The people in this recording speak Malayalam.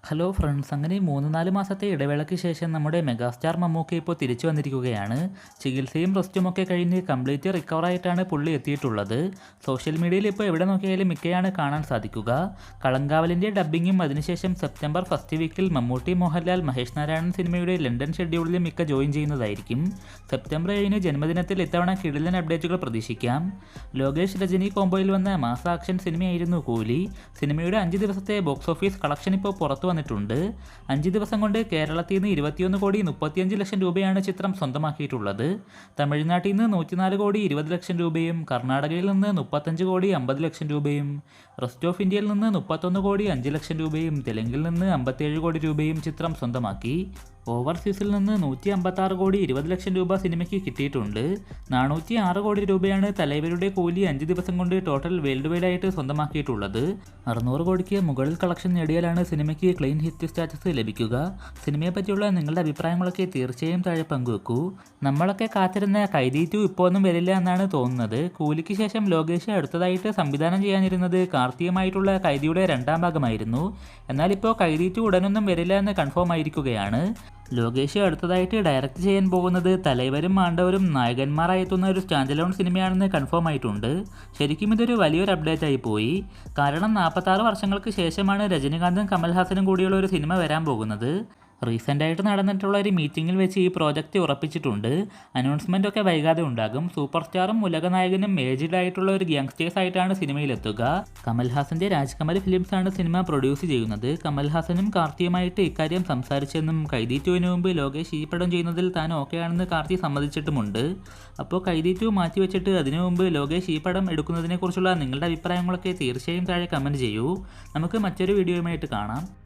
ഹലോ ഫ്രണ്ട്സ്, അങ്ങനെ 3-4 മാസത്തെ ഇടവേളയ്ക്ക് ശേഷം നമ്മുടെ മെഗാസ്റ്റാർ മമ്മൂക്ക ഇപ്പോൾ തിരിച്ചു വന്നിരിക്കുകയാണ്. ചികിത്സയും റെസ്റ്റുമൊക്കെ കഴിഞ്ഞ് കംപ്ലീറ്റ് റിക്കവറായിട്ടാണ് പുള്ളി എത്തിയിട്ടുള്ളത്. സോഷ്യൽ മീഡിയയിൽ ഇപ്പോൾ എവിടെ നോക്കിയാലും മിക്കയാണ് കാണാൻ സാധിക്കുക. കളങ്കാവലിൻ്റെ ഡബ്ബിങ്ങും അതിനുശേഷം സെപ്റ്റംബർ ഫസ്റ്റ് വീക്കിൽ മമ്മൂട്ടി, മോഹൻലാൽ, മഹേഷ് നാരായണൻ സിനിമയുടെ ലണ്ടൻ ഷെഡ്യൂളിൽ മിക്ക ജോയിൻ ചെയ്യുന്നതായിരിക്കും. സെപ്റ്റംബർ 7 ജന്മദിനത്തിൽ ഇത്തവണ കിടിലൻ അപ്ഡേറ്റുകൾ പ്രതീക്ഷിക്കാം. ലോകേഷ് രജനി കോംബോയിൽ വന്ന മാസ് ആക്ഷൻ സിനിമയായിരുന്നു കൂലി. സിനിമയുടെ 5 ദിവസത്തെ ബോക്സ് ഓഫീസ് കളക്ഷൻ ഇപ്പോൾ പുറത്തു വന്നിട്ടുണ്ട്. 5 ദിവസം കൊണ്ട് കേരളത്തിൽ നിന്ന് 21,35 ലക്ഷം രൂപയാണ് ചിത്രം സ്വന്തമാക്കിയിട്ടുള്ളത്. തമിഴ്നാട്ടിൽ നിന്ന് 104,20 ലക്ഷം രൂപയും കർണാടകയിൽ നിന്ന് 35,50 ലക്ഷം രൂപയും റെസ്റ്റ് ഓഫ് ഇന്ത്യയിൽ നിന്ന് 31,05 ലക്ഷം രൂപയും തെലുങ്കിൽ നിന്ന് 57 കോടി രൂപയും ചിത്രം സ്വന്തമാക്കി. ഓവർസീസിൽ നിന്ന് 156,20 ലക്ഷം രൂപ സിനിമയ്ക്ക് കിട്ടിയിട്ടുണ്ട്. 406 കോടി രൂപയാണ് തലൈവരുടെ കൂലി 5 ദിവസം കൊണ്ട് ടോട്ടൽ വേൾഡ് വൈഡ് ആയിട്ട് സ്വന്തമാക്കിയിട്ടുള്ളത്. 600 കോടിക്ക് മുകളിൽ കളക്ഷൻ നേടിയാലാണ് സിനിമയ്ക്ക് ക്ലീൻ ഹിറ്റ് സ്റ്റാറ്റസ് ലഭിക്കുക. സിനിമയെ പറ്റിയുള്ള നിങ്ങളുടെ അഭിപ്രായങ്ങളൊക്കെ തീർച്ചയായും താഴെ പങ്കുവെക്കൂ. നമ്മളൊക്കെ കാത്തിരുന്ന കൈദി 2 ഇപ്പോൾ ഒന്നും വരില്ല എന്നാണ് തോന്നുന്നത്. കൂലിക്ക് ശേഷം ലോകേഷ് അടുത്തതായിട്ട് സംവിധാനം ചെയ്യാനിരുന്നത് കാർത്തികമായിട്ടുള്ള കൈദിയുടെ 2ാം ഭാഗമായിരുന്നു. എന്നാൽ ഇപ്പോൾ കൈദി 2 ഉടനൊന്നും വരില്ല എന്ന് കൺഫേം ആയിരിക്കുകയാണ്. ലോകേഷ് അടുത്തതായിട്ട് ഡയറക്റ്റ് ചെയ്യാൻ പോകുന്നത് തലൈവരും മാണ്ഡവരും നായകന്മാരായി എത്തുന്ന ഒരു സ്റ്റാൻഡ് അലോൺ സിനിമയാണെന്ന് കൺഫേം ആയിട്ടുണ്ട്. ശരിക്കും ഇതൊരു വലിയൊരു അപ്ഡേറ്റ് ആയി പോയി. കാരണം 46 വർഷങ്ങൾക്ക് ശേഷമാണ് രജനികാന്തും കമൽഹാസനും കൂടിയുള്ള ഒരു സിനിമ വരാൻ പോകുന്നത്. റീസെൻ്റായിട്ട് നടന്നിട്ടുള്ള ഒരു മീറ്റിങ്ങിൽ വെച്ച് ഈ പ്രോജക്റ്റ് ഉറപ്പിച്ചിട്ടുണ്ട്. അനൗൺസ്മെൻ്റ് ഒക്കെ വൈകാതെ ഉണ്ടാകും. സൂപ്പർ സ്റ്റാറും ഉലകനായകനും ഏജ്ഡ് ആയിട്ടുള്ള ഒരു ഗ്യാങ്സ്റ്റേഴ്സ് ആയിട്ടാണ് സിനിമയിലെത്തുക. കമൽഹാസൻ്റെ രാജ്കമൽ ഫിലിംസ് ആണ് സിനിമ പ്രൊഡ്യൂസ് ചെയ്യുന്നത്. കമൽഹാസനും കാർത്തിയുമായിട്ട് ഇക്കാര്യം സംസാരിച്ചെന്നും കൈദി 2 മുമ്പ് ലോകേഷ് ഈ പടം ചെയ്യുന്നതിൽ താൻ ഓക്കെയാണെന്ന് കാർത്തി സമ്മതിച്ചിട്ടുമുണ്ട്. അപ്പോൾ കൈദി 2 മാറ്റിവെച്ചിട്ട് അതിനു മുമ്പ് ലോകേഷ് ഈ പടം എടുക്കുന്നതിനെക്കുറിച്ചുള്ള നിങ്ങളുടെ അഭിപ്രായങ്ങളൊക്കെ തീർച്ചയായും താഴെ കമൻറ്റ് ചെയ്യൂ. നമുക്ക് മറ്റൊരു വീഡിയോയുമായിട്ട് കാണാം.